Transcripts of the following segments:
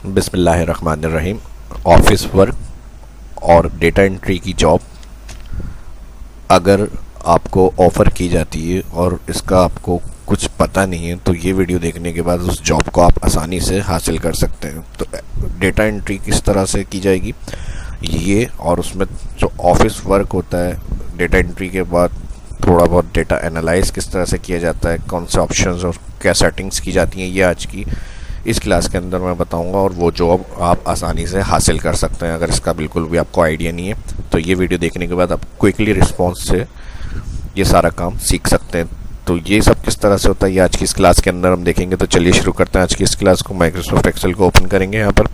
बिस्मिल्लाहिर्रहमानिर्रहीम। Office work और data entry की जॉब अगर आपको ऑफ़र की जाती है और इसका आपको कुछ पता नहीं है तो ये वीडियो देखने के बाद उस जॉब को आप आसानी से हासिल कर सकते हैं। तो डेटा एंट्री किस तरह से की जाएगी ये, और उसमें जो ऑफिस वर्क होता है डेटा एंट्री के बाद थोड़ा बहुत डेटा एनालाइज किस तरह से किया जाता है, कौन से ऑप्शंस और क्या सेटिंग्स की जाती हैं, ये आज की इस क्लास के अंदर मैं बताऊंगा। और वो जॉब आप आसानी से हासिल कर सकते हैं अगर इसका बिल्कुल भी आपको आइडिया नहीं है तो ये वीडियो देखने के बाद आप क्विकली रिस्पॉन्स से ये सारा काम सीख सकते हैं। तो ये सब किस तरह से होता है ये आज की इस क्लास के अंदर हम देखेंगे। तो चलिए शुरू करते हैं आज की इस क्लास को। माइक्रोसॉफ्ट एक्सेल को ओपन करेंगे। यहाँ पर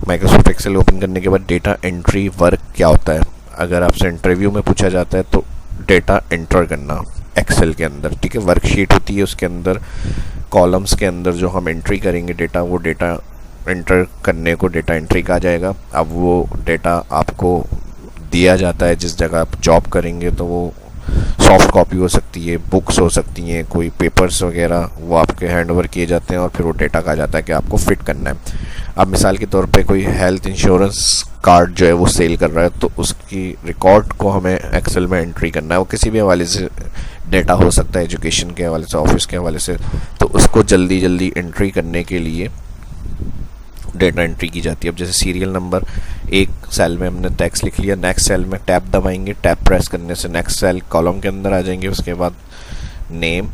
माइक्रोसॉफ्ट एक्सेल ओपन करने के बाद डेटा एंट्री वर्क क्या होता है, अगर आपसे इंटरव्यू में पूछा जाता है तो डेटा एंटर करना एक्सेल के अंदर, ठीक है। वर्कशीट होती है, उसके अंदर कॉलम्स के अंदर जो हम एंट्री करेंगे डेटा, वो डेटा एंटर करने को डेटा एंट्री कहा जाएगा। अब वो डेटा आपको दिया जाता है जिस जगह आप जॉब करेंगे, तो वो सॉफ्ट कॉपी हो सकती है, बुक्स हो सकती हैं, कोई पेपर्स वगैरह, वो आपके हैंड ओवर किए जाते हैं और फिर वो डेटा कहा जाता है कि आपको फिट करना है। अब मिसाल के तौर पे कोई हेल्थ इंश्योरेंस कार्ड जो है वो सेल कर रहा है, तो उसकी रिकॉर्ड को हमें एक्सेल में एंट्री करना है। वो किसी भी हवाले से डेटा हो सकता है, एजुकेशन के हवाले से, ऑफिस के हवाले से, तो उसको जल्दी जल्दी एंट्री करने के लिए डेटा एंट्री की जाती है। अब जैसे सीरियल नंबर, एक सेल में हमने टेक्स्ट लिख लिया, नेक्स्ट सेल में टैब दबाएंगे, टैब प्रेस करने से नेक्स्ट सेल कॉलम के अंदर आ जाएंगे। उसके बाद नेम,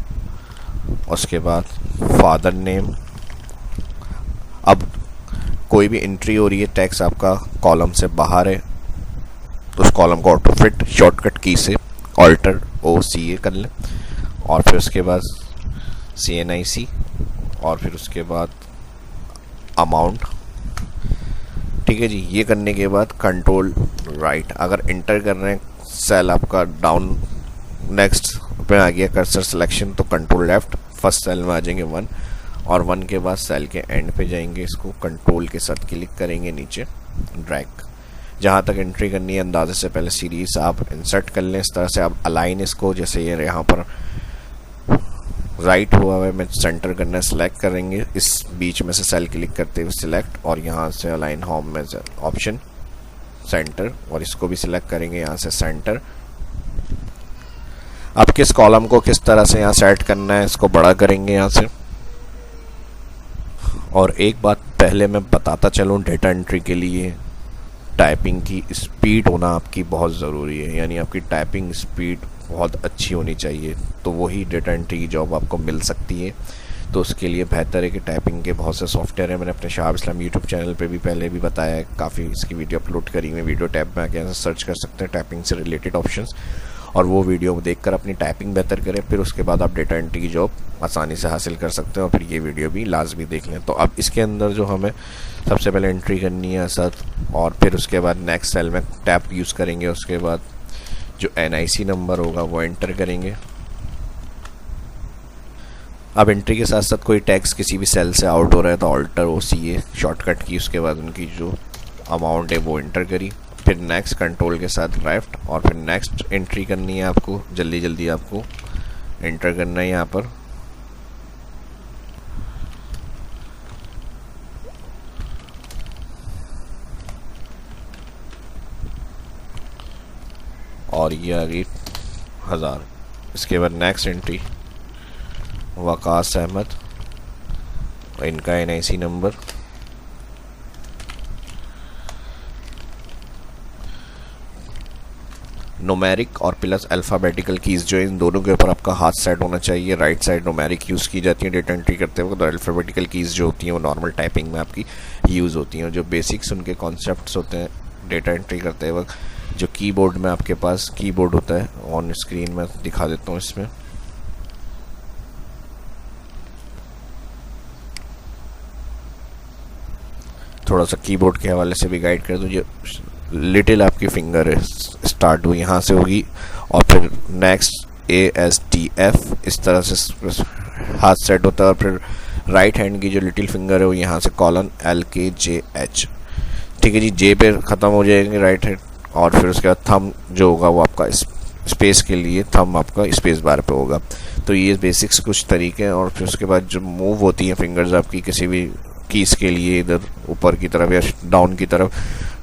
उसके बाद फादर नेम। अब कोई भी एंट्री हो रही है, टेक्स्ट आपका कॉलम से बाहर है, उस कॉलम को ऑटो फिट शॉर्टकट की से ऑल्टर OCA कर लें, और फिर उसके बाद CNIC, और फिर उसके बाद अमाउंट, ठीक है जी। ये करने के बाद कंट्रोल राइट, अगर इंटर कर रहे हैं सेल आपका डाउन नेक्स्ट पे आ गया कर्सर सिलेक्शन, तो कंट्रोल लेफ्ट, फर्स्ट सेल में आ जाएंगे 1, और 1 के बाद सेल के एंड पे जाएंगे, इसको कंट्रोल के साथ क्लिक करेंगे, नीचे ड्रैग, जहाँ तक एंट्री करनी है अंदाजे से पहले सीरीज आप इंसर्ट कर लें। इस तरह से आप अलाइन इसको, जैसे ये यहाँ पर राइट हुआ है, मैं सेंटर करना है, सिलेक्ट करेंगे, इस बीच में से सेल क्लिक करते हुए सिलेक्ट, और यहाँ से अलाइन होम में ऑप्शन सेंटर, और इसको भी सिलेक्ट करेंगे यहाँ से सेंटर। अब किस कॉलम को किस तरह से यहाँ सेट करना है, इसको बड़ा करेंगे यहाँ से। और एक बात पहले मैं बताता चलूँ, डेटा एंट्री के लिए टाइपिंग की स्पीड होना आपकी बहुत ज़रूरी है, यानी आपकी टाइपिंग स्पीड बहुत अच्छी होनी चाहिए, तो वही डेटा एंट्री की जॉब आपको मिल सकती है। तो उसके लिए बेहतर है कि टाइपिंग के बहुत से सॉफ्टवेयर हैं, मैंने अपने शहाब इस्लाम यूट्यूब चैनल पे भी पहले भी बताया है, काफ़ी इसकी वीडियो अपलोड करी हुई। वीडियो टैब में आके सर्च कर सकते हैं टाइपिंग से रिलेटेड ऑप्शंस, और वो वीडियो देखकर अपनी टाइपिंग बेहतर करें, फिर उसके बाद आप डेटा एंट्री की जॉब आसानी से हासिल कर सकते हैं। और फिर ये वीडियो भी लाजमी देख लें। तो अब इसके अंदर जो हमें सबसे पहले एंट्री करनी है सर, और फिर उसके बाद नेक्स्ट सेल में टैब यूज़ करेंगे, उसके बाद जो NIC नंबर होगा वो एंटर करेंगे। अब एंट्री के साथ साथ कोई टैक्स किसी भी सेल से आउट हो रहा है तो ऑल्टर OCA शॉर्टकट की, उसके बाद उनकी जो अमाउंट है वो एंटर करी, फिर नेक्स्ट कंट्रोल के साथ लेफ्ट, और फिर नेक्स्ट एंट्री करनी है आपको, जल्दी जल्दी आपको एंटर करना है यहाँ पर। और ये आ गई 1000। इसके बाद नेक्स्ट एंट्री वकास अहमद, इनका NIC नंबर, न्यूमेरिक और प्लस अल्फ़ाबेटिकल कीज़ जो इन दोनों के ऊपर आपका हाथ सेट होना चाहिए। राइट साइड न्यूमेरिक यूज़ की जाती है डेटा एंट्री करते वक्त, और अल्फ़ाबेटिकल कीज़ जो होती हैं वो नॉर्मल टाइपिंग में आपकी यूज़ होती हैं। जो बेसिक्स उनके कॉन्सेप्ट्स होते हैं डेटा एंट्री करते वक्त, जो कीबोर्ड में आपके पास कीबोर्ड होता है, ऑन स्क्रीन में दिखा देता हूँ, इसमें थोड़ा सा कीबोर्ड के हवाले से भी गाइड कर दूँ। जो लिटिल आपकी फिंगर है स्टार्ट हुई यहाँ से होगी, और फिर नेक्स्ट ASTF, इस तरह से हाथ सेट होता है, और फिर राइट हैंड की जो लिटिल फिंगर है वो यहाँ से कॉलन LKJH, ठीक है जी। J पे ख़त्म हो जाएंगे राइट हैंड, और फिर उसके बाद थंब जो होगा वो आपका स्पेस के लिए थंब आपका स्पेस बार पे होगा। तो ये बेसिक्स कुछ तरीके हैं। और फिर उसके बाद जो मूव होती हैं फिंगर्स आपकी किसी भी कीज़ के लिए इधर ऊपर की तरफ या डाउन की तरफ,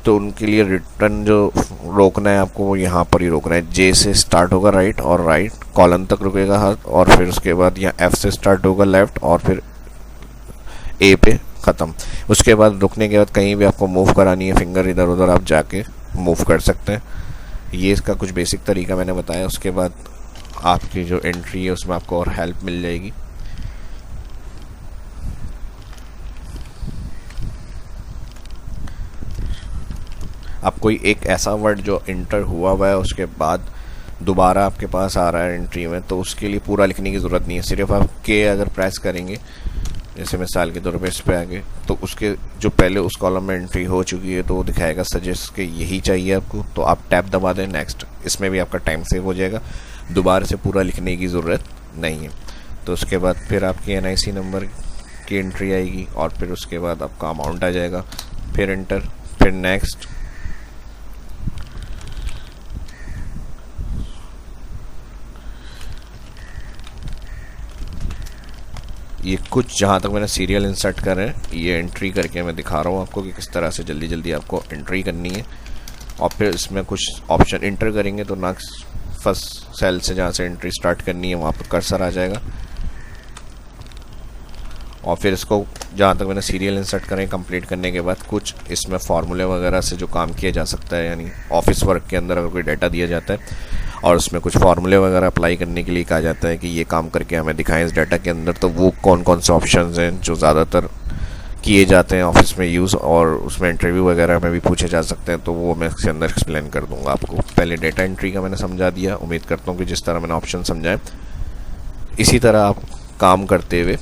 तो उनके लिए रिटर्न जो रोकना है आपको वो यहाँ पर ही रोकना है। जे से स्टार्ट होगा राइट और राइट कॉलन तक रुकेगा हाथ, और फिर उसके बाद यहाँ एफ से स्टार्ट होगा लेफ्ट और फिर ए पे ख़त्म। उसके बाद रुकने के बाद कहीं भी आपको मूव करानी है फिंगर इधर उधर आप जाके मूव कर सकते हैं। ये इसका कुछ बेसिक तरीका मैंने बताया। उसके बाद आपकी जो एंट्री है उसमें आपको और हेल्प मिल जाएगी। अब कोई एक ऐसा वर्ड जो इंटर हुआ है उसके बाद दोबारा आपके पास आ रहा है एंट्री में, तो उसके लिए पूरा लिखने की ज़रूरत नहीं है। सिर्फ आप के अगर प्रेस करेंगे, जैसे मिसाल के तौर पे इस पे आगे, तो उसके जो पहले उस कॉलम में एंट्री हो चुकी है तो वो दिखाएगा सजेस्ट के यही चाहिए आपको, तो आप टैब दबा दें नेक्स्ट। इसमें भी आपका टाइम सेव हो जाएगा, दोबारा से पूरा लिखने की ज़रूरत नहीं है। तो उसके बाद फिर आपकी NIC नंबर की एंट्री आएगी और फिर उसके बाद आपका अमाउंट आ जाएगा, फिर एंटर, फिर नेक्स्ट। ये कुछ जहाँ तक मैंने सीरियल इंसर्ट कर रहे हैं ये एंट्री करके मैं दिखा रहा हूँ आपको कि किस तरह से जल्दी जल्दी आपको एंट्री करनी है। और फिर इसमें कुछ ऑप्शन इंटर करेंगे तो नेक्स्ट फर्स्ट सेल से जहाँ से एंट्री स्टार्ट करनी है वहाँ पर कर्सर आ जाएगा। और फिर इसको जहाँ तक मैंने सीरियल इंसर्ट करें कंप्लीट करने के बाद कुछ इसमें फार्मूले वगैरह से जो काम किया जा सकता है, यानी ऑफिस वर्क के अंदर अगर कोई डाटा दिया जाता है और उसमें कुछ फार्मूले वगैरह अप्लाई करने के लिए कहा जाता है कि ये काम करके हमें दिखाएं इस डाटा के अंदर, तो वो कौन कौन से ऑप्शंस हैं जो ज़्यादातर किए जाते हैं ऑफिस में यूज़, और उसमें इंटरव्यू वगैरह में भी पूछे जा सकते हैं, तो वो मैं इसके अंदर एक्सप्लेन कर दूंगा आपको। पहले डेटा एंट्री का मैंने समझा दिया, उम्मीद करता हूँ कि जिस तरह मैंने ऑप्शन समझाए इसी तरह आप काम करते हुए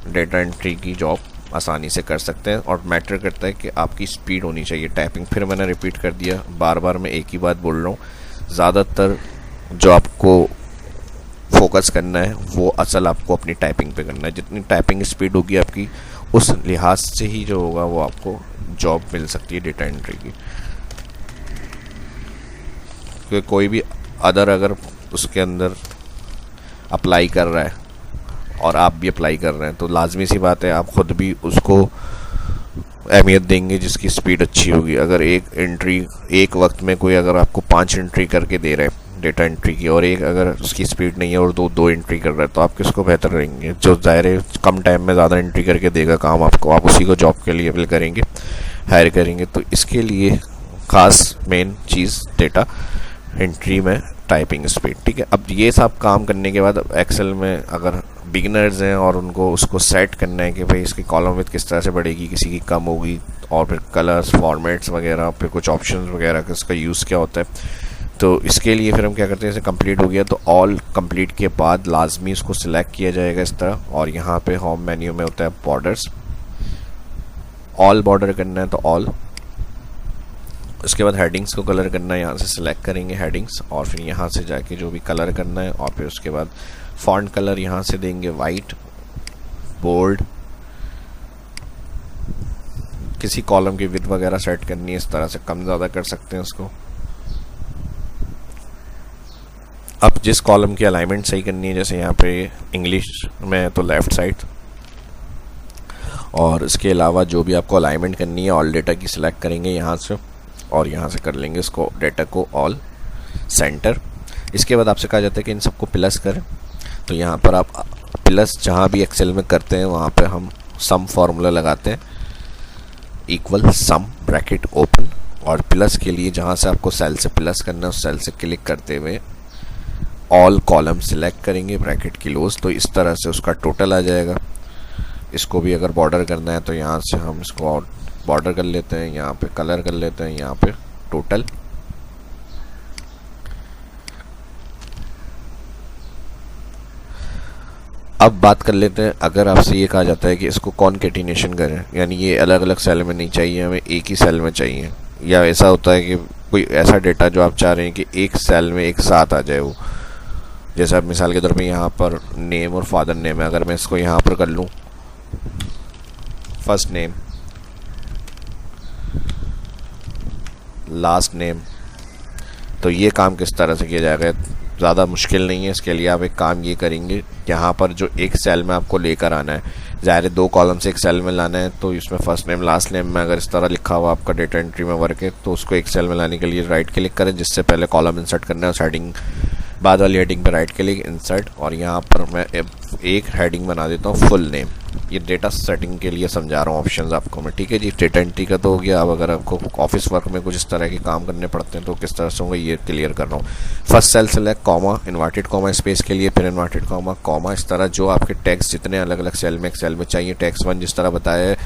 डेटा एंट्री की जॉब आसानी से कर सकते हैं। और मैटर करता है कि आपकी स्पीड होनी चाहिए टाइपिंग। फिर मैंने रिपीट कर दिया, बार बार मैं एक ही बात बोल रहा हूँ, ज़्यादातर जो आपको फोकस करना है वो असल आपको अपनी टाइपिंग पे करना है। जितनी टाइपिंग स्पीड होगी आपकी उस लिहाज से ही जो होगा वो आपको जॉब मिल सकती है डेटा एंट्री की। क्योंकि कोई भी अदर अगर उसके अंदर अप्लाई कर रहा है और आप भी अप्लाई कर रहे हैं तो लाजमी सी बात है आप ख़ुद भी उसको अहमियत देंगे जिसकी स्पीड अच्छी होगी। अगर एक एंट्री एक वक्त में कोई अगर आपको 5 एंट्री करके दे रहा है डेटा एंट्री की और एक अगर उसकी स्पीड नहीं है और दो एंट्री कर रहा है, तो आप किसको बेहतर रहेंगे? जो ज़ाहिर है कम टाइम में ज़्यादा एंट्री करके देगा काम आपको, आप उसी को जॉब के लिए अप्लाई करेंगे, हायर करेंगे। तो इसके लिए ख़ास मेन चीज़ डेटा एंट्री में टाइपिंग स्पीड, ठीक है। अब ये सब काम करने के बाद एक्सेल में अगर बिगिनर्स हैं और उनको उसको सेट करना है कि भाई इसकी कॉलम विड्थ किस तरह से बढ़ेगी, किसी की कम होगी, और फिर कलर्स फॉर्मेट्स वगैरह, फिर कुछ ऑप्शंस वगैरह का इसका यूज़ क्या होता है, तो इसके लिए फिर हम क्या करते हैं, जैसे कंप्लीट हो गया तो ऑल कंप्लीट के बाद लाजमी इसको सिलेक्ट किया जाएगा इस तरह, और यहाँ पे होम मेन्यू में होता है बॉर्डर्स, ऑल बॉर्डर करना है तो ऑल। उसके बाद हेडिंग्स को कलर करना है, यहाँ से सिलेक्ट करेंगे हेडिंग्स और फिर यहाँ से जाके जो भी कलर करना है, और फिर उसके बाद फॉन्ट कलर यहाँ से देंगे वाइट, बोल्ड। किसी कॉलम की विड्थ वगैरह सेट करनी है इस तरह से कम ज़्यादा कर सकते हैं उसको। अब जिस कॉलम की अलाइनमेंट सही करनी है, जैसे यहाँ पे इंग्लिश में तो लेफ़्ट साइड, और इसके अलावा जो भी आपको अलाइनमेंट करनी है ऑल डेटा की सिलेक्ट करेंगे यहाँ से, और यहाँ से कर लेंगे इसको डेटा को ऑल सेंटर। इसके बाद आपसे कहा जाता है कि इन सबको प्लस करें, तो यहाँ पर आप प्लस जहाँ भी एक्सेल में करते हैं वहाँ पे हम सम फार्मूला लगाते हैं, इक्वल सम ब्रैकेट ओपन, और प्लस के लिए जहाँ से आपको सेल से प्लस करना है उस सेल से क्लिक करते हुए ऑल कॉलम सिलेक्ट करेंगे, ब्रैकेट क्लोज, तो इस तरह से उसका टोटल आ जाएगा। इसको भी अगर बॉर्डर करना है तो यहाँ से हम इसको बॉर्डर कर लेते हैं, यहाँ पे कलर कर लेते हैं, यहाँ पे टोटल। अब बात कर लेते हैं, अगर आपसे ये कहा जाता है कि इसको कॉन्केटिनेशन करें, यानी ये अलग अलग सेल में नहीं चाहिए, हमें एक ही सेल में चाहिए, या ऐसा होता है कि कोई ऐसा डेटा जो आप चाह रहे हैं कि एक सेल में एक साथ आ जाए वो, जैसे आप मिसाल के तौर पे यहाँ पर नेम और फादर नेम है, अगर मैं इसको यहाँ पर कर लूँ फर्स्ट नेम लास्ट नेम, तो ये काम किस तरह से किया जाएगा? ज़्यादा मुश्किल नहीं है। इसके लिए आप एक काम ये करेंगे, यहाँ पर जो एक सेल में आपको लेकर आना है, ज़ाहिर है 2 कॉलम से एक सेल में लाना है, तो इसमें फर्स्ट नेम लास्ट नेम में अगर इस तरह लिखा हुआ आपका डेटा एंट्री में वर्क है तो उसको एक सेल में लाने के लिए राइट क्लिक करें, जिससे पहले कॉलम इंसर्ट करना है, उस हेडिंग बाद वाली हेडिंग पर राइट क्लिक इंसर्ट, और यहाँ पर मैं एक हेडिंग बना देता हूँ फुल नेम। ये डेटा सेटिंग के लिए समझा रहा हूँ ऑप्शंस आपको मैं, ठीक है जी। डेटा एंट्री का तो हो गया। अब अगर आपको ऑफिस वर्क में कुछ इस तरह के काम करने पड़ते हैं तो किस तरह से होंगे ये क्लियर कर रहा हूँ। First cell select, comma, inverted comma space के लिए, फिर इन्वर्टेड कॉमा, कॉमा, इस तरह जो आपके टैग्स जितने अलग अलग सेल में एक सेल में चाहिए, टैक्स 1 जिस तरह बताया है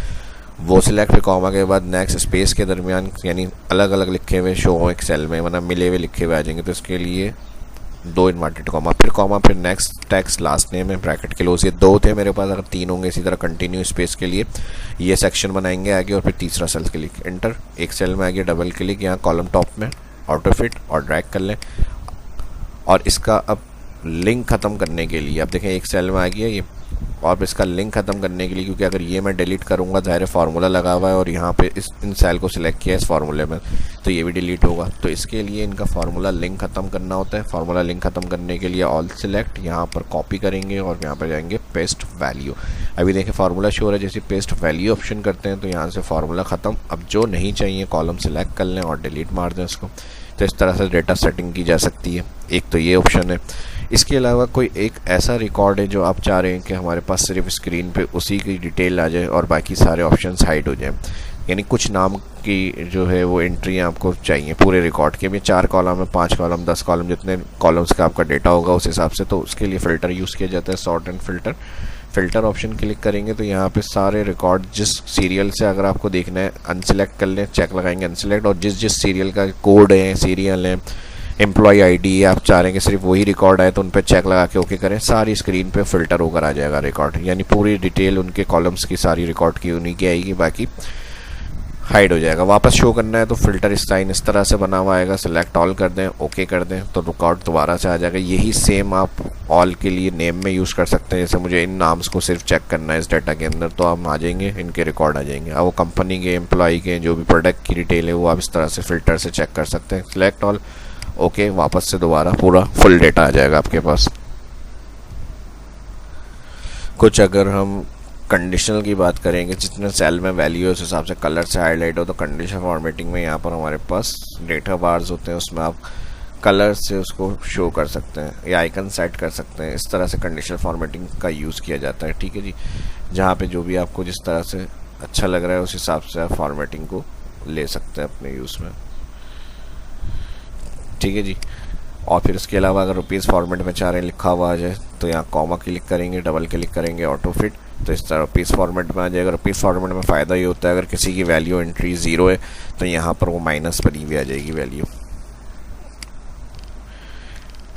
वो सिलेक्ट, फिर कॉमा के बाद नेक्स्ट, स्पेस के दरमियान यानी अलग अलग लिखे हुए शो हो एक सेल में, वरना मिले हुए लिखे हुए आ जाएंगे, तो इसके लिए 2 इन्वर्टेड कॉमा, फिर नेक्स्ट टैक्स लास्ट नेम है ब्रैकेट क्लोज। ये 2 थे मेरे पास, अगर 3 होंगे इसी तरह कंटिन्यू स्पेस के लिए ये सेक्शन बनाएंगे आगे, और फिर तीसरा सेल क्लिक एंटर, एक सेल में आगे डबल क्लिक, यहाँ कॉलम टॉप में ऑटो फिट और ड्रैग कर लें। और इसका अब लिंक ख़त्म करने के लिए अब देखें एक सेल में आ गया ये, और इसका लिंक ख़त्म करने के लिए, क्योंकि अगर ये मैं डिलीट करूँगा ज़ाहिर फार्मूला लगा हुआ है और यहाँ पे इन सेल को सिलेक्ट किया है इस फार्मूले में, तो ये भी डिलीट होगा। तो इसके लिए इनका फार्मूला लिंक ख़त्म करना होता है। फार्मूला लिंक ख़त्म करने के लिए ऑल सिलेक्ट, यहाँ पर कॉपी करेंगे और यहाँ पर जाएंगे पेस्ट वैल्यू। अभी देखें फार्मूला शो है, जैसे पेस्ट वैल्यू ऑप्शन करते हैं तो यहाँ से फार्मूला ख़त्म। अब जो नहीं चाहिए कॉलम सिलेक्ट कर लें और डिलीट मार दें इसको। तो इस तरह से डेटा सेटिंग की जा सकती है। एक तो ये ऑप्शन है। इसके अलावा कोई एक ऐसा रिकॉर्ड है जो आप चाह रहे हैं कि हमारे पास सिर्फ स्क्रीन पे उसी की डिटेल आ जाए और बाकी सारे ऑप्शंस हाइड हो जाएं, यानी कुछ नाम की जो है वो एंट्री आपको चाहिए पूरे रिकॉर्ड के में, 4 कॉलम है, 5 कॉलम, 10 कॉलम, जितने कॉलम्स का आपका डेटा होगा उस हिसाब से। तो उसके लिए फ़िल्टर यूज़ किया जाता है, sort and filter. Filter option click करेंगे तो यहाँ पे सारे रिकॉर्ड जिस सीरियल से अगर आपको देखना है अनसिलेक्ट कर लें, चेक लगाएंगे अनसिलेक्ट, और जिस सीरियल का कोड है, सीरियल है, एम्प्लॉय आईडी आप चाह रहे हैं कि सिर्फ वही रिकॉर्ड आए तो उन पर चेक लगा के ओके करें, सारी स्क्रीन पे फ़िल्टर होकर आ जाएगा रिकॉर्ड, यानी पूरी डिटेल उनके कॉलम्स की सारी रिकॉर्ड की उन्हीं की आएगी, बाकी हाइड हो जाएगा। वापस शो करना है तो फ़िल्टर साइन इस तरह से बना हुआ आएगा, सिलेक्ट ऑल कर दें, ओके कर दें तो रिकॉर्ड दोबारा से आ जाएगा। यही सेम आप ऑल के लिए नेम में यूज़ कर सकते हैं। जैसे मुझे इन नाम्स को सिर्फ चेक करना है इस डाटा के अंदर, तो हम आ जाएंगे, इनके रिकॉर्ड आ जाएंगे। अब वो कंपनी के, एम्प्लॉय के, जो भी प्रोडक्ट की डिटेल है वो आप इस तरह से फ़िल्टर से चेक कर सकते हैं। सिलेक्ट ऑल, ओके, वापस से दोबारा पूरा फुल डेटा आ जाएगा आपके पास। कुछ अगर हम कंडीशनल की बात करेंगे, जितने सेल में वैल्यू है उस हिसाब से कलर से हाईलाइट हो, तो कंडीशनल फॉर्मेटिंग में यहाँ पर हमारे पास डेटा बार्स होते हैं, उसमें आप कलर से उसको शो कर सकते हैं या आइकन सेट कर सकते हैं। इस तरह से कंडीशनल फॉर्मेटिंग का यूज़ किया जाता है, ठीक है जी। जहाँ पे जो भी आपको जिस तरह से अच्छा लग रहा है उस हिसाब से आप फॉर्मेटिंग को ले सकते हैं अपने यूज़ में, ठीक है जी। और फिर उसके अलावा अगर रुपीज़ फॉर्मेट में चाह रहे हैं लिखा हुआ आ जाए तो यहाँ कॉमा क्लिक करेंगे, डबल क्लिक करेंगे, ऑटो फिट, तो इस तरह रुपीज़ फॉर्मेट में आ जाएगा। रुपीज़ फॉर्मेट में फ़ायदा ये होता है अगर किसी की वैल्यू एंट्री 0 है तो यहाँ पर वो माइनस बनी हुई आ जाएगी वैल्यू।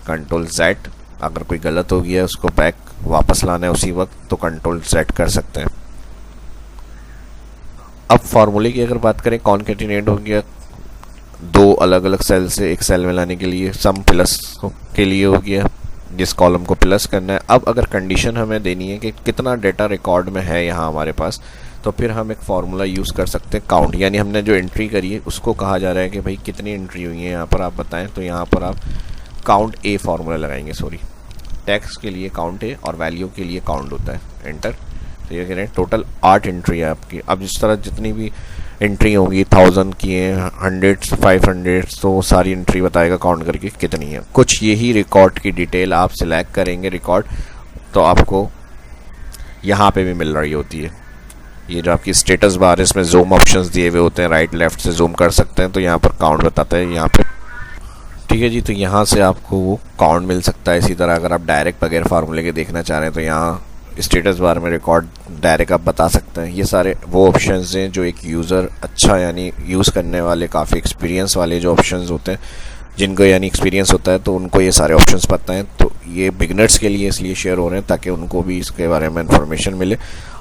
कंट्रोल Z, अगर कोई गलत हो गया है उसको बैक वापस लाना है उसी वक्त तो कंट्रोल Z कर सकते हैं। अब फार्मूले की अगर बात करें, कॉनकैटिनेट हो गया 2 अलग अलग सेल से एक सेल में लाने के लिए, सम प्लस के लिए हो गया जिस कॉलम को प्लस करना है। अब अगर कंडीशन हमें देनी है कि कितना डेटा रिकॉर्ड में है यहाँ हमारे पास, तो फिर हम एक फार्मूला यूज़ कर सकते हैं, काउंट, यानी हमने जो एंट्री करी है उसको कहा जा रहा है कि भाई कितनी एंट्री हुई है यहाँ पर आप बताएं, तो यहाँ पर आप काउंट ए फार्मूला लगाएंगे, सॉरी, टैक्स के लिए काउंट ए और वैल्यू के लिए काउंट होता है, एंटर। तो ये कह रहे हैं टोटल 8 एंट्री है आपकी। अब जिस तरह जितनी भी एंट्री होंगी 1000 की है, 100, 500, तो वो सारी एंट्री बताएगा काउंट करके कितनी है। कुछ यही रिकॉर्ड की डिटेल आप सिलेक्ट करेंगे रिकॉर्ड तो आपको यहाँ पे भी मिल रही होती है। ये जो आपकी स्टेटस बार है इसमें जूम ऑप्शंस दिए हुए होते हैं, राइट लेफ्ट से जूम कर सकते हैं, तो यहाँ पर काउंट बताता है यहाँ पे, ठीक है जी। तो यहाँ से आपको वो काउंट मिल सकता है। इसी तरह अगर आप डायरेक्ट बगैर फार्मूले के देखना चाह रहे हैं तो यहाँ स्टेटस बार में रिकॉर्ड डायरेक्ट आप बता सकते हैं। ये सारे वो ऑप्शंस हैं जो एक यूज़र अच्छा, यानी यूज़ करने वाले काफ़ी एक्सपीरियंस वाले जो ऑप्शंस होते हैं, जिनको यानी एक्सपीरियंस होता है तो उनको ये सारे ऑप्शंस पता हैं। तो ये बिगनर्स के लिए इसलिए शेयर हो रहे हैं ताकि उनको भी इसके बारे में इंफॉर्मेशन मिले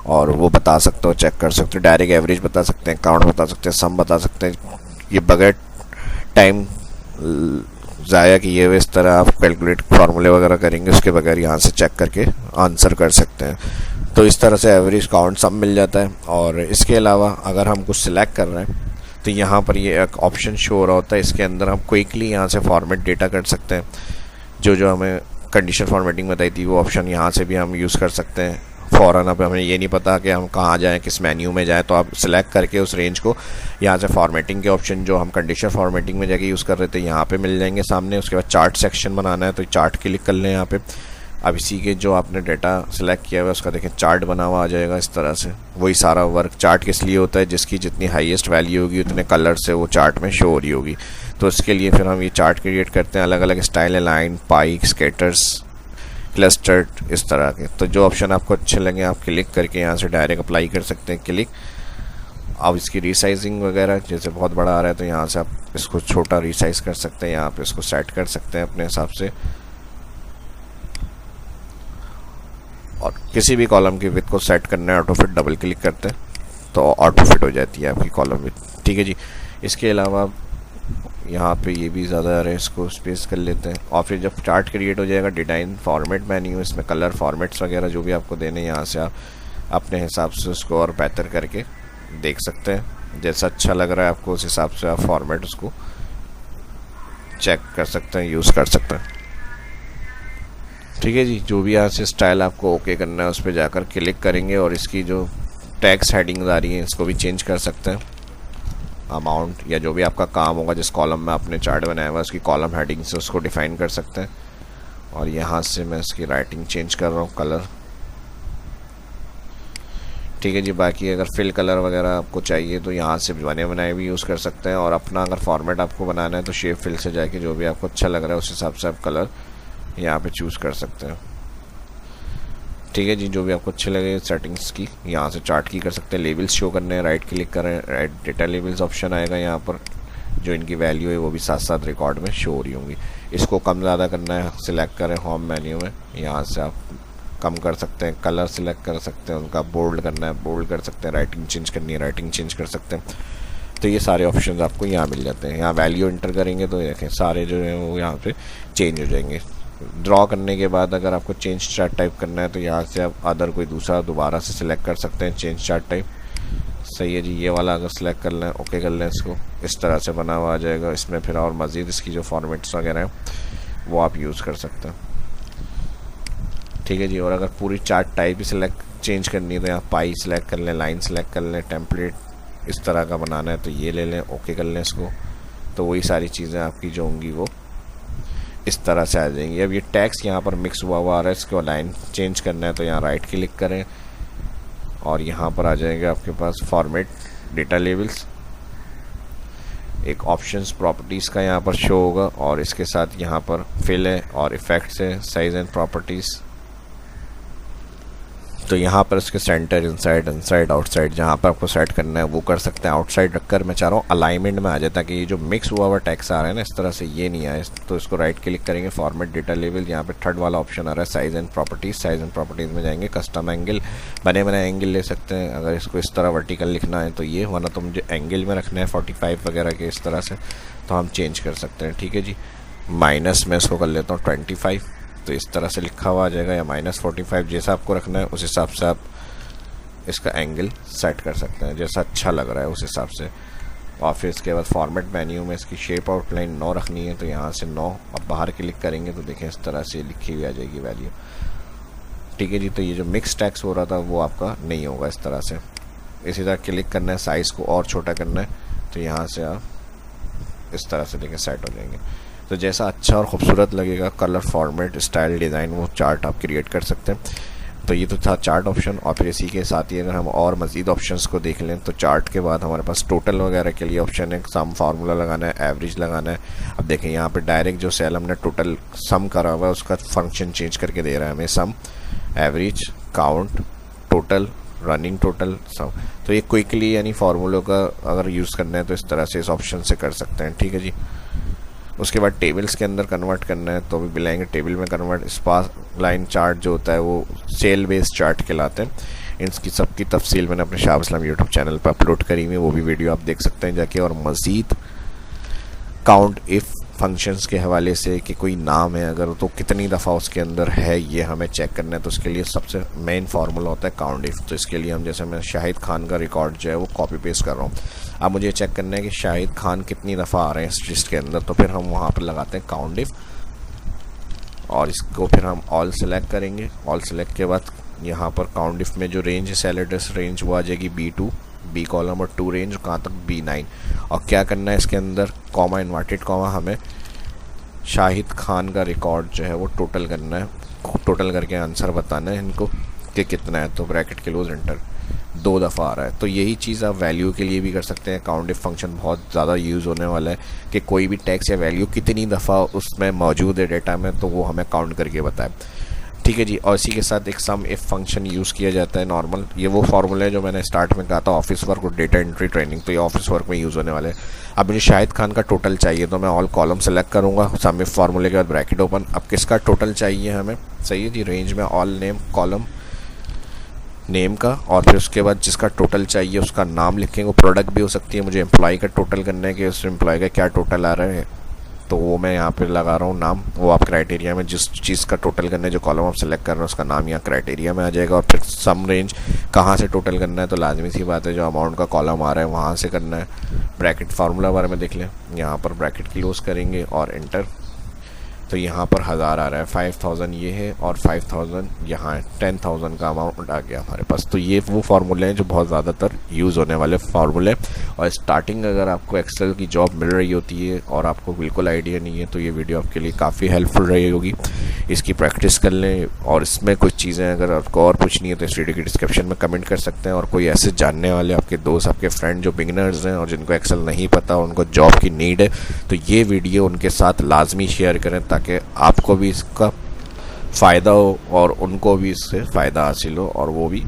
और वो बता सकते हो, चेक कर सकते हो, डायरेक्ट एवरेज बता सकते हैं, काउंट बता सकते हैं, सम बता सकते हैं। ये बगैर टाइम ज़ाया किए हुए इस तरह आप कैलकुलेट फार्मूले वगैरह करेंगे, उसके बगैर यहाँ से चेक करके आंसर कर सकते हैं। तो इस तरह से एवरेज, काउंट, सम मिल जाता है। और इसके अलावा अगर हम कुछ सिलेक्ट कर रहे हैं तो यहाँ पर ये एक ऑप्शन शो हो रहा होता है, इसके अंदर हम क्विकली यहाँ से फॉर्मेट डेटा कर सकते हैं। जो हमें कंडीशन फॉर्मेटिंग बताई थी वो ऑप्शन यहाँ से भी हम यूज़ कर सकते हैं। फ़ौरन अब हमें ये नहीं पता कि हम कहाँ जाएं, किस मेन्यू में जाएं, तो आप सिलेक्ट करके उस रेंज को यहाँ से फॉर्मेटिंग के ऑप्शन जो हम कंडीशनर फॉर्मेटिंग में जाके यूज़ कर रहे थे यहाँ पे मिल जाएंगे सामने। उसके बाद चार्ट सेक्शन बनाना है तो चार्ट क्लिक कर लें यहाँ पे। अब इसी के जो आपने डाटा सेलेक्ट किया हुआ है उसका देखें चार्ट बना हुआ आ जाएगा इस तरह से। वही सारा वर्क चार्ट किस लिए होता है, जिसकी जितनी हाईएस्ट वैल्यू होगी उतने कलर से वो चार्ट में शो हो रही होगी। तो इसके लिए फिर हम ये चार्ट क्रिएट करते हैं, अलग अलग स्टाइल, लाइन, पाई, स्केटर्स, क्लस्टर्ड, इस तरह के। तो जो ऑप्शन आपको अच्छे लगे आप क्लिक करके यहाँ से डायरेक्ट अप्लाई कर सकते हैं, क्लिक। अब इसकी रीसाइजिंग वगैरह जैसे बहुत बड़ा आ रहा है तो यहाँ से आप इसको छोटा रीसाइज कर सकते हैं, यहाँ पे इसको सेट कर सकते हैं अपने हिसाब से। और किसी भी कॉलम की विड्थ को सेट करना है ऑटो फिट, डबल क्लिक करते हैं तो ऑटो फिट हो जाती है आपकी कॉलम विड्थ, ठीक है जी। इसके अलावा यहाँ पे ये भी ज़्यादा आ रहा है, इसको स्पेस कर लेते हैं। और फिर जब चार्ट क्रिएट हो जाएगा डिज़ाइन फॉर्मेट मेन्यू, इसमें कलर फॉर्मेट्स वगैरह जो भी आपको देने यहाँ से आप अपने हिसाब से उसको और बेहतर करके देख सकते हैं। जैसा अच्छा लग रहा है आपको उस हिसाब से आप फॉर्मेट उसको चेक कर सकते हैं, यूज़ कर सकते हैं, ठीक है जी। जो भी यहाँ से स्टाइल आपको ओके करना है उस पर जाकर क्लिक करेंगे और इसकी जो टैक्स हेडिंग्स आ रही हैं इसको भी चेंज कर सकते हैं। अमाउंट या जो भी आपका काम होगा जिस कॉलम में आपने चार्ट बनाया हुआ उसकी कॉलम हेडिंग से उसको डिफाइन कर सकते हैं। और यहाँ से मैं इसकी राइटिंग चेंज कर रहा हूँ, कलर, ठीक है जी। बाकी अगर फिल कलर वगैरह आपको चाहिए तो यहाँ से बने बनाए भी यूज़ कर सकते हैं। और अपना अगर फॉर्मेट आपको बनाना है तो शेप फिल से जाके जो भी आपको अच्छा लग रहा है उस हिसाब से आप कलर यहाँ पे चूज़ कर सकते हैं, ठीक है जी। जो भी आपको अच्छे लगे सेटिंग्स की यहाँ से चार्ट की कर सकते हैं। लेबल्स शो करने हैं, राइट क्लिक करें, राइट डेटा लेबल्स ऑप्शन आएगा यहाँ पर, जो इनकी वैल्यू है वो भी साथ साथ रिकॉर्ड में शो हो रही होंगी। इसको कम ज़्यादा करना है, सिलेक्ट करें होम मेन्यू में, यहाँ से आप कम कर सकते हैं। कलर सिलेक्ट कर सकते हैं, उनका बोल्ड करना है बोल्ड कर सकते हैं, राइटिंग चेंज करनी है राइटिंग चेंज कर सकते हैं। तो ये सारे ऑप्शन आपको यहाँ मिल जाते हैं। यहाँ वैल्यू इंटर करेंगे तो देखें सारे जो हैं वो यहाँ पे चेंज हो जाएंगे। ड्रॉ करने के बाद अगर आपको चेंज चार्ट टाइप करना है तो यहाँ से आप अदर कोई दूसरा दोबारा से सिलेक्ट कर सकते हैं चेंज चार्ट टाइप, सही है जी। ये वाला अगर सिलेक्ट कर लें, ओके कर लें, इसको इस तरह से बना हुआ आ जाएगा। इसमें फिर और मज़ीद इसकी जो फॉर्मेट्स वगैरह हैं वो आप यूज़ कर सकते हैं, ठीक है जी। और अगर पूरी चार्ट टाइप ही सिलेक्ट चेंज करनी है तो यहाँ पाई सिलेक्ट कर लें, लाइन सिलेक्ट कर लें, टेम्पलेट इस तरह का बनाना है तो ये ले लें, ओके कर लें इसको। तो वही सारी चीज़ें आपकी जो होंगी वो इस तरह से आ जाएंगी। अब ये टैक्स यहाँ पर मिक्स हुआ आ रहा है, इसको लाइन चेंज करना है तो यहाँ राइट क्लिक करें और यहाँ पर आ जाएगा आपके पास फॉर्मेट डेटा लेबल्स। एक ऑप्शंस प्रॉपर्टीज़ का यहाँ पर शो होगा और इसके साथ यहाँ पर फिल है और इफ़ेक्ट्स है, साइज एंड प्रॉपर्टीज़। तो यहाँ पर इसके सेंटर, इनसाइड, इनसाइड, आउटसाइड जहाँ पर आपको सेट करना है वो कर सकते हैं। आउटसाइड रखकर मैं चाह रहा हूँ अलाइनमेंट में आ जाए ताकि ये जो मिक्स हुआ हुआ टेक्स्ट आ रहा है ना इस तरह से ये नहीं आए। तो इसको राइट क्लिक करेंगे, फॉर्मेट डेटा लेवल, यहाँ पे थर्ड वाला ऑप्शन आ रहा है size and properties. Size and properties में जाएंगे, कस्टम एंगल, बने बनाए एंगल ले सकते हैं। अगर इसको इस तरह वर्टिकल लिखना है तो ये, वरना तो मुझे एंगल में रखना है 45 वगैरह के इस तरह से, तो हम चेंज कर सकते हैं, ठीक है जी। माइनस में इसको कर लेता हूँ 25, तो इस तरह से लिखा हुआ आ जाएगा, या -45 जैसा आपको रखना है उस हिसाब से आप इसका एंगल सेट कर सकते हैं जैसा अच्छा लग रहा है उस हिसाब से। और फिर इसके बाद फॉर्मेट मेन्यू में इसकी शेप आउटलाइन 9 रखनी है तो यहाँ से 9 अब बाहर क्लिक करेंगे तो देखें इस तरह से लिखी हुई आ जाएगी वैल्यू, ठीक है जी। तो ये जो मिक्स टैक्स हो रहा था वो आपका नहीं होगा इस तरह से। इसी तरह क्लिक करना है, साइज़ को और छोटा करना है तो यहाँ से आप इस तरह से देखें सेट हो जाएंगे। तो जैसा अच्छा और ख़ूबसूरत लगेगा कलर, फॉर्मेट, स्टाइल, डिज़ाइन वो चार्ट आप क्रिएट कर सकते हैं। तो ये तो था चार्ट ऑप्शन। और फिर इसी के साथ ही अगर हम और मज़ीद ऑप्शंस को देख लें तो चार्ट के बाद हमारे पास टोटल वगैरह के लिए ऑप्शन है, सम फार्मूला लगाना है, एवरेज लगाना है। अब देखें यहाँ पे डायरेक्ट जो सेल हमने टोटल सम करा हुआ है उसका फंक्शन चेंज करके दे रहा है हमें, sum, average, count, total, running total, sum. तो ये क्विकली यानी फार्मूलों का अगर यूज़ करना है तो इस तरह से इस ऑप्शन से कर सकते हैं, ठीक है जी। उसके बाद टेबल्स के अंदर कन्वर्ट करना है तो भी बुलाएंगे टेबल में कन्वर्ट। स्पार्स लाइन चार्ट जो होता है वो सेल बेस्ड चार्ट कहलाते हैं। इनकी सबकी तफसील मैंने अपने शाह इस्लाम यूट्यूब चैनल पर अपलोड करी हुई है, वो भी वीडियो आप देख सकते हैं जाके। और मज़ीद काउंट इफ़ फंक्शंस के हवाले से कि कोई नाम है अगर तो कितनी दफ़ा उसके अंदर है ये हमें चेक करना है, तो उसके लिए सबसे मेन फार्मूला होता है काउंट इफ़। तो इसके लिए हम जैसे मैं शाहिद खान का रिकॉर्ड जो है वो कॉपी पेस्ट कर रहा हूँ। अब मुझे चेक करना है कि शाहिद खान कितनी दफ़ा आ रहे हैं इस लिस्ट के अंदर, तो फिर हम वहाँ पर लगाते हैं काउंट इफ़ और इसको फिर हम ऑल सेलेक्ट करेंगे। ऑल सेलेक्ट के बाद यहाँ पर काउंट इफ में जो रेंज है सेल एड्रेस रेंज वो आ जाएगी B2 B कॉलम और 2 रेंज कहाँ तक B9। और क्या करना है इसके अंदर कॉमा इन्वर्टेड कॉमा हमें शाहिद खान का रिकॉर्ड जो है वो टोटल करना है, टोटल करके आंसर बताना है इनको कि कितना है। तो ब्रैकेट क्लोज एंटर 2 दफ़ा आ रहा है। तो यही चीज़ आप वैल्यू के लिए भी कर सकते हैं। काउंट इफ फंक्शन बहुत ज़्यादा यूज़ होने वाला है कि कोई भी टेक्स्ट या वैल्यू कितनी दफ़ा उसमें मौजूद है डेटा में, तो वो हमें काउंट करके बताए। ठीक है जी। और इसी के साथ एक सम इफ फंक्शन यूज़ किया जाता है नॉर्मल। ये वो फार्मूला है जो मैंने स्टार्ट में कहा था ऑफिस वर्क और डेटा एंट्री ट्रेनिंग, तो ये ऑफिस वर्क में यूज़ होने वाले हैं। अब मुझे शाहिद खान का टोटल चाहिए तो मैं ऑल कॉलम सेलेक्ट करूँगा, सम इफ फार्मूले के बाद ब्रैकेट ओपन। अब किसका टोटल चाहिए हमें, सही है जी, रेंज में ऑल नेम कॉलम नेम का, और फिर उसके बाद जिसका टोटल चाहिए उसका नाम लिखेंगे। वो प्रोडक्ट भी हो सकती है, मुझे एम्प्लॉय का टोटल करना है कि उस एम्प्लॉय का क्या टोटल आ रहा है, तो वो मैं यहाँ पे लगा रहा हूँ नाम। वो आप क्राइटेरिया में जिस चीज़ का टोटल करना है, जो कॉलम आप सेलेक्ट कर रहे हैं उसका नाम यहाँ क्राइटेरिया में आ जाएगा। और फिर सम रेंज कहाँ से टोटल करना है, तो लाजमी सी बात है जो अमाउंट का कॉलम आ रहा है वहाँ से करना है। ब्रैकेट फार्मूला बारे में देख लें, यहाँ पर ब्रैकेट क्लोज करेंगे और एंटर। तो यहाँ पर 1000 आ रहा है, 5000 ये है और 5000 यहाँ है, 10,000 का अमाउंट आ गया हमारे पास। तो ये वो फार्मूले हैं जो बहुत ज़्यादातर यूज़ होने वाले फार्मूले। और स्टार्टिंग अगर आपको एक्सेल की जॉब मिल रही होती है और आपको बिल्कुल आइडिया नहीं है, तो ये वीडियो आपके लिए काफ़ी हेल्पफुल रही होगी। इसकी प्रैक्टिस कर लें, और इसमें कुछ चीज़ें अगर आपको और पूछनी है तो इस वीडियो की डिस्क्रिप्शन में कमेंट कर सकते हैं। और कोई ऐसे जानने वाले आपके दोस्त, आपके फ्रेंड जो बिगिनर्स हैं और जिनको एक्सेल नहीं पता, उनको जॉब की नीड है, तो ये वीडियो उनके साथ लाजमी शेयर करें ताकि आपको भी इसका फ़ायदा हो और उनको भी इससे फ़ायदा हासिल हो और वो भी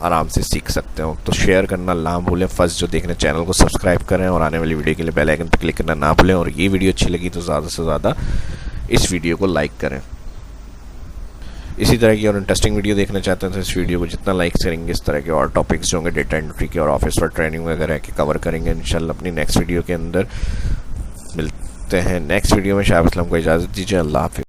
आराम से सीख सकते हो। तो शेयर करना ना भूलें। फर्स्ट जो देखने चैनल को सब्सक्राइब करें और आने वाली वीडियो के लिए बेल आइकन पर क्लिक करना ना भूलें। और ये वीडियो अच्छी लगी तो ज़्यादा से ज़्यादा इस वीडियो को लाइक करें। इसी तरह की और इंटरेस्टिंग वीडियो देखना चाहते हैं तो इस वीडियो को जितना लाइक करेंगे, इस तरह के और टॉपिक्स जो होंगे डेटा एंट्री के और ऑफिस वर्क ट्रेनिंग वगैरह के कवर करेंगे इंशाल्लाह अपनी नेक्स्ट वीडियो के अंदर। मिलते हैं नेक्स्ट वीडियो में। शाहिद असलम को इजाज़त दीजिए। अल्लाह हाफ़िज़।